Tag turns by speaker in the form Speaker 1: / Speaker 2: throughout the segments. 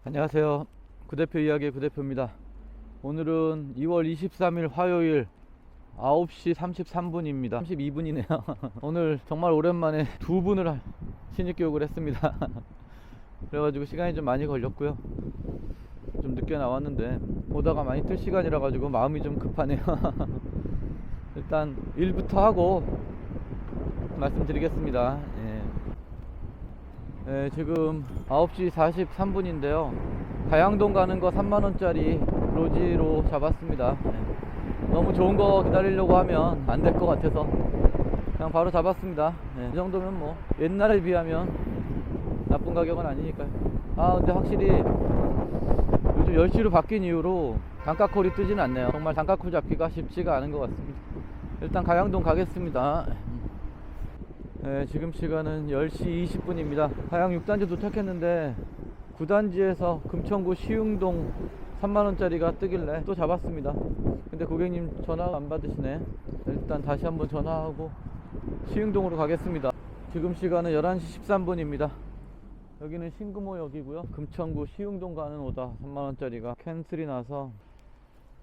Speaker 1: 안녕하세요. 구대표 이야기의 구대표입니다. 오늘은 2월 23일 화요일 9시 33분입니다. 32분이네요. 오늘 정말 오랜만에 두 분을 신입교육을 했습니다. 그래가지고 시간이 좀 많이 걸렸고요. 좀 늦게 나왔는데 보다가 많이 뜰 시간이라 가지고 마음이 좀 급하네요. 일단 일부터 하고 말씀드리겠습니다. 지금 9시 43분인데요 가양동 가는 거 3만원짜리 로지로 잡았습니다. 너무 좋은 거 기다리려고 하면 안 될 것 같아서 그냥 바로 잡았습니다. 이 정도면 뭐 옛날에 비하면 나쁜 가격은 아니니까요. 근데 확실히 요즘 10시로 바뀐 이후로 단가콜이 뜨진 않네요. 정말 단가콜 잡기가 쉽지가 않은 것 같습니다. 일단 가양동 가겠습니다. 지금 시간은 10시 20분입니다. 가양 6단지 도착했는데 9단지에서 금천구 시흥동 3만원짜리가 뜨길래 또 잡았습니다. 근데 고객님 전화 안 받으시네. 일단 다시 한번 전화하고 시흥동으로 가겠습니다. 지금 시간은 11시 13분입니다 여기는 신금호역이고요 금천구 시흥동 가는 오다 3만원짜리가 캔슬이 나서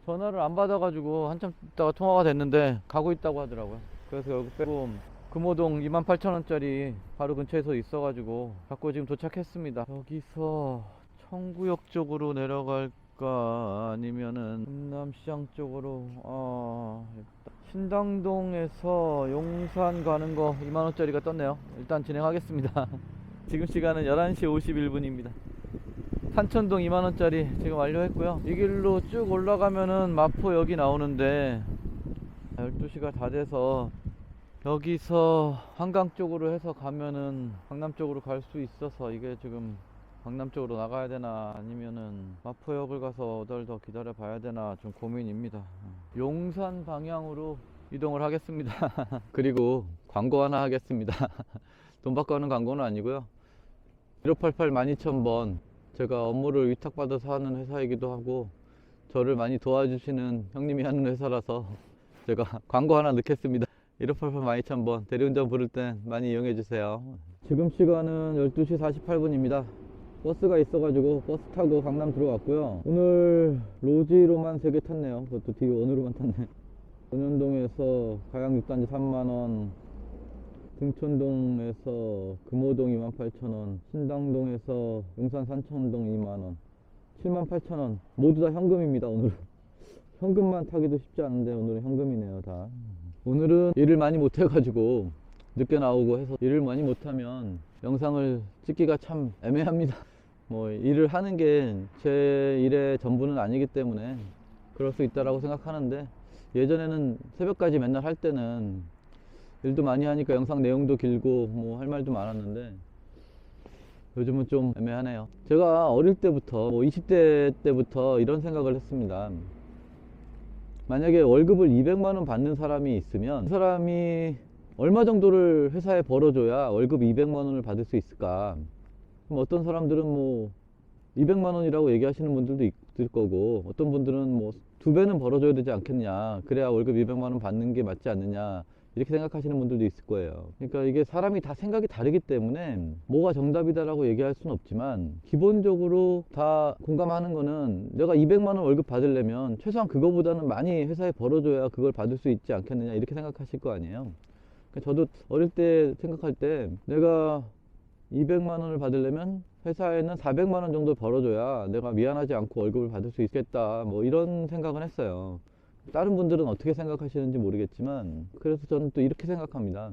Speaker 1: 전화를 안 받아가지고 한참 있다가 통화가 됐는데 가고 있다고 하더라고요. 그래서 여기 빼고 금호동 28,000원짜리 바로 근처에서 있어가지고 갖고 지금 도착했습니다. 여기서 청구역 쪽으로 내려갈까 아니면은 금남시장 쪽으로 신당동에서 용산 가는 거 2만원짜리가 떴네요. 일단 진행하겠습니다. 지금 시간은 11시 51분입니다 산천동 2만원짜리 지금 완료했고요. 이 길로 쭉 올라가면은 마포역이 나오는데 12시가 다 돼서 여기서 한강 쪽으로 해서 가면은 강남 쪽으로 갈 수 있어서 이게 지금 강남 쪽으로 나가야 되나 아니면은 마포역을 가서 어덜 더 기다려 봐야 되나 좀 고민입니다. 용산 방향으로 이동을 하겠습니다. 그리고 광고 하나 하겠습니다. 돈 받고 하는 광고는 아니고요. 1588 12000번 제가 업무를 위탁받아서 하는 회사이기도 하고 저를 많이 도와주시는 형님이 하는 회사라서 제가 광고 하나 넣겠습니다. 1588 12000번 대리운전 부를 땐 많이 이용해주세요. 지금 시간은 12시 48분입니다 버스가 있어가지고 버스 타고 강남 들어왔고요. 오늘 로지로만 3개 탔네요. 그것도 뒤에 원으로만 탔네. 은현동에서 가양 6단지 3만원, 등촌동에서 금호동 28,000원, 신당동에서 용산 산천동 2만원, 78,000원 모두 다 현금입니다. 오늘은 현금만 타기도 쉽지 않은데 오늘은 현금이네요. 다 오늘은 일을 많이 못해가지고 늦게 나오고 해서 일을 많이 못하면 영상을 찍기가 참 애매합니다. 뭐 일을 하는 게 제 일의 전부는 아니기 때문에 그럴 수 있다라고 생각하는데 예전에는 새벽까지 맨날 할 때는 일도 많이 하니까 영상 내용도 길고 뭐 할 말도 많았는데 요즘은 좀 애매하네요. 제가 어릴 때부터 20대 때부터 이런 생각을 했습니다. 만약에 월급을 200만원 받는 사람이 있으면 그 사람이 얼마 정도를 회사에 벌어줘야 월급 200만원을 받을 수 있을까? 그럼 어떤 사람들은 뭐 200만원이라고 얘기하시는 분들도 있을 거고 어떤 분들은 뭐 2배는 벌어줘야 되지 않겠냐, 그래야 월급 200만원 받는 게 맞지 않느냐 이렇게 생각하시는 분들도 있을 거예요. 그러니까 이게 사람이 다 생각이 다르기 때문에 뭐가 정답이다라고 얘기할 수는 없지만 기본적으로 다 공감하는 거는 내가 200만원 월급 받으려면 최소한 그거보다는 많이 회사에 벌어줘야 그걸 받을 수 있지 않겠느냐 이렇게 생각하실 거 아니에요. 그러니까 저도 어릴 때 생각할 때 내가 200만원을 받으려면 회사에는 400만원 정도 벌어줘야 내가 미안하지 않고 월급을 받을 수 있겠다 뭐 이런 생각은 했어요. 다른 분들은 어떻게 생각하시는지 모르겠지만 그래서 저는 또 이렇게 생각합니다.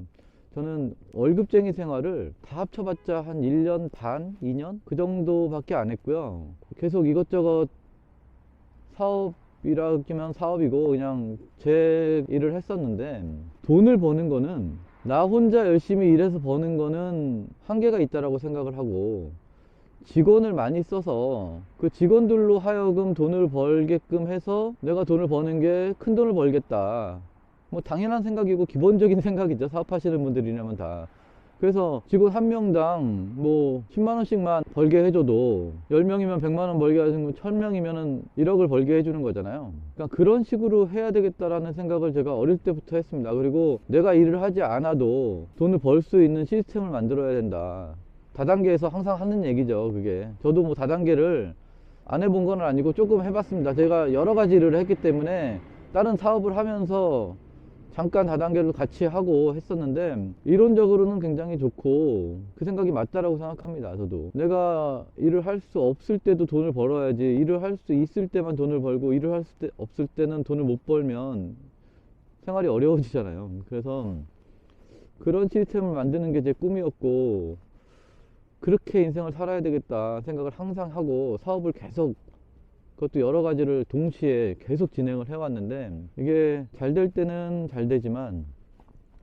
Speaker 1: 저는 월급쟁이 생활을 다 합쳐봤자 한 1년 반, 2년 그 정도밖에 안 했고요. 계속 이것저것 사업이라기면 사업이고 그냥 제 일을 했었는데 돈을 버는 거는 나 혼자 열심히 일해서 버는 거는 한계가 있다라고 생각을 하고 직원을 많이 써서 그 직원들로 하여금 돈을 벌게끔 해서 내가 돈을 버는 게 큰 돈을 벌겠다 뭐 당연한 생각이고 기본적인 생각이죠. 사업하시는 분들이라면 다. 그래서 직원 한 명당 뭐 10만원씩만 벌게 해줘도 10명이면 100만원 벌게 하는 건 1000명이면 1억을 벌게 해주는 거잖아요. 그러니까 그런 식으로 해야 되겠다라는 생각을 제가 어릴 때부터 했습니다. 그리고 내가 일을 하지 않아도 돈을 벌 수 있는 시스템을 만들어야 된다. 다단계에서 항상 하는 얘기죠. 그게 저도 뭐 다단계를 안 해본 건 아니고 조금 해봤습니다. 제가 여러 가지 일을 했기 때문에 다른 사업을 하면서 잠깐 다단계를 같이 하고 했었는데, 이론적으로는 굉장히 좋고 그 생각이 맞다라고 생각합니다. 저도 내가 일을 할 수 없을 때도 돈을 벌어야지, 일을 할 수 있을 때만 돈을 벌고 일을 할 수 없을 때는 돈을 못 벌면 생활이 어려워지잖아요. 그래서 그런 시스템을 만드는 게 제 꿈이었고, 그렇게 인생을 살아야 되겠다 생각을 항상 하고 사업을 계속, 그것도 여러 가지를 동시에 계속 진행을 해왔는데, 이게 잘 될 때는 잘 되지만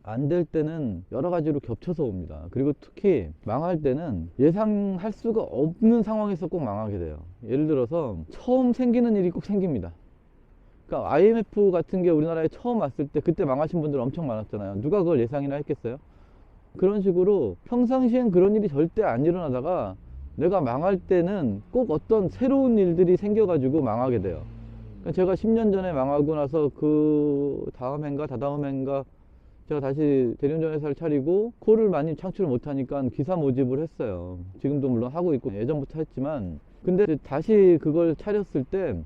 Speaker 1: 안 될 때는 여러 가지로 겹쳐서 옵니다. 그리고 특히 망할 때는 예상할 수가 없는 상황에서 꼭 망하게 돼요. 예를 들어서 처음 생기는 일이 꼭 생깁니다. 그러니까 IMF 같은 게 우리나라에 처음 왔을 때 그때 망하신 분들 엄청 많았잖아요. 누가 그걸 예상이나 했겠어요? 그런 식으로 평상시엔 그런 일이 절대 안 일어나다가 내가 망할 때는 꼭 어떤 새로운 일들이 생겨가지고 망하게 돼요. 그러니까 제가 10년 전에 망하고 나서 그 다음 해인가 다다음 해인가 제가 다시 대리운전 회사를 차리고 콜을 많이 창출을 못하니까 기사 모집을 했어요. 지금도 물론 하고 있고 예전부터 했지만, 근데 다시 그걸 차렸을 때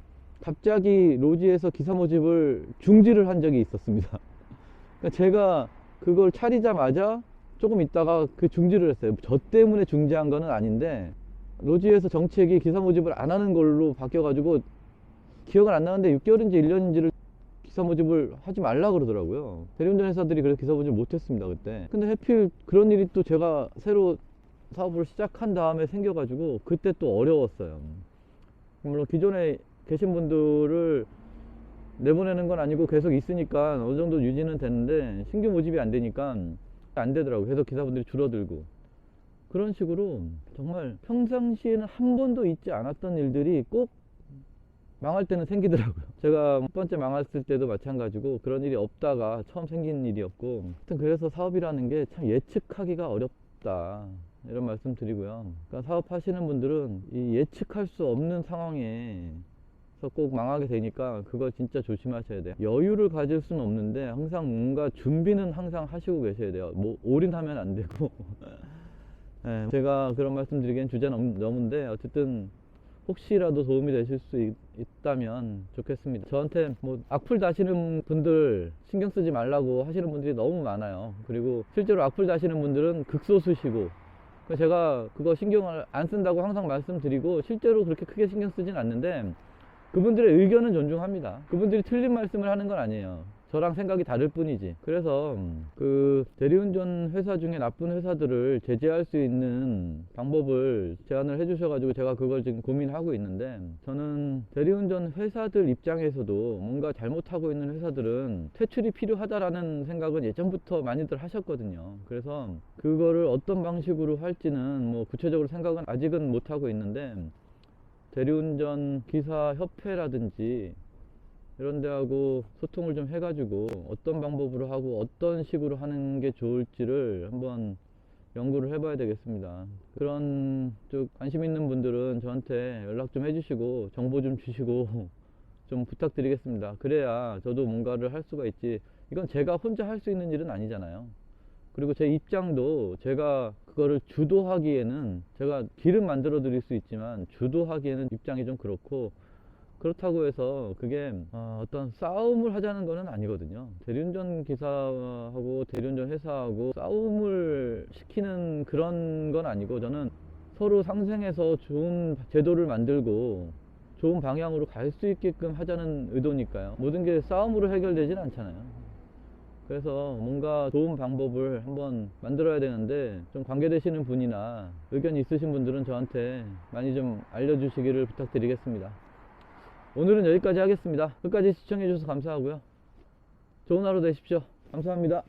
Speaker 1: 갑자기 로지에서 기사 모집을 중지를 한 적이 있었습니다. 그러니까 제가 그걸 차리자마자 조금 있다가 그 중지를 했어요. 저 때문에 중지한 거는 아닌데, 로지에서 정책이 기사 모집을 안 하는 걸로 바뀌어가지고 기억은 안 나는데 6개월인지 1년인지를 기사 모집을 하지 말라 그러더라고요. 대리운전 회사들이 그래서 기사 모집을 못했습니다, 그때. 근데 하필 그런 일이 또 제가 새로 사업을 시작한 다음에 생겨가지고 그때 또 어려웠어요. 물론 기존에 계신 분들을 내보내는 건 아니고 계속 있으니까 어느 정도 유지는 되는데, 신규 모집이 안 되니까 안 되더라고요. 계속 기사분들이 줄어들고. 그런 식으로 정말 평상시에는 한 번도 있지 않았던 일들이 꼭 망할 때는 생기더라고요. 제가 첫 번째 망했을 때도 마찬가지고 그런 일이 없다가 처음 생긴 일이었고, 하여튼 그래서 사업이라는 게 참 예측하기가 어렵다, 이런 말씀 드리고요. 그러니까 사업하시는 분들은 이 예측할 수 없는 상황에 꼭 망하게 되니까 그거 진짜 조심하셔야 돼요. 여유를 가질 수는 없는데 항상 뭔가 준비는 항상 하시고 계셔야 돼요. 뭐 올인하면 안 되고 네, 제가 그런 말씀 드리기엔 주제 넘은데 어쨌든 혹시라도 도움이 되실 수 있다면 좋겠습니다. 저한테 뭐 악플 다시는 분들 신경 쓰지 말라고 하시는 분들이 너무 많아요. 그리고 실제로 악플 다시는 분들은 극소수시고, 제가 그거 신경을 안 쓴다고 항상 말씀드리고 실제로 그렇게 크게 신경 쓰진 않는데, 그분들의 의견은 존중합니다. 그분들이 틀린 말씀을 하는 건 아니에요. 저랑 생각이 다를 뿐이지. 그래서 그 대리운전 회사 중에 나쁜 회사들을 제재할 수 있는 방법을 제안을 해주셔가지고 제가 그걸 지금 고민하고 있는데, 저는 대리운전 회사들 입장에서도 뭔가 잘못하고 있는 회사들은 퇴출이 필요하다라는 생각은 예전부터 많이들 하셨거든요. 그래서 그거를 어떤 방식으로 할지는 뭐 구체적으로 생각은 아직은 못하고 있는데, 대리운전 기사 협회라든지 이런 데하고 소통을 좀 해가지고 어떤 방법으로 하고 어떤 식으로 하는 게 좋을지를 한번 연구를 해봐야 되겠습니다. 그런 쪽 관심 있는 분들은 저한테 연락 좀 해주시고 정보 좀 주시고 좀 부탁드리겠습니다. 그래야 저도 뭔가를 할 수가 있지. 이건 제가 혼자 할 수 있는 일은 아니잖아요. 그리고 제 입장도 제가 그거를 주도하기에는, 제가 길은 만들어 드릴 수 있지만 주도하기에는 입장이 좀 그렇고, 그렇다고 해서 그게 어떤 싸움을 하자는 거는 아니거든요. 대리운전 기사하고 대리운전 회사하고 싸움을 시키는 그런 건 아니고, 저는 서로 상생해서 좋은 제도를 만들고 좋은 방향으로 갈 수 있게끔 하자는 의도니까요. 모든 게 싸움으로 해결되진 않잖아요. 그래서 뭔가 좋은 방법을 한번 만들어야 되는데, 좀 관계되시는 분이나 의견 있으신 분들은 저한테 많이 좀 알려주시기를 부탁드리겠습니다. 오늘은 여기까지 하겠습니다. 끝까지 시청해 주셔서 감사하고요. 좋은 하루 되십시오. 감사합니다.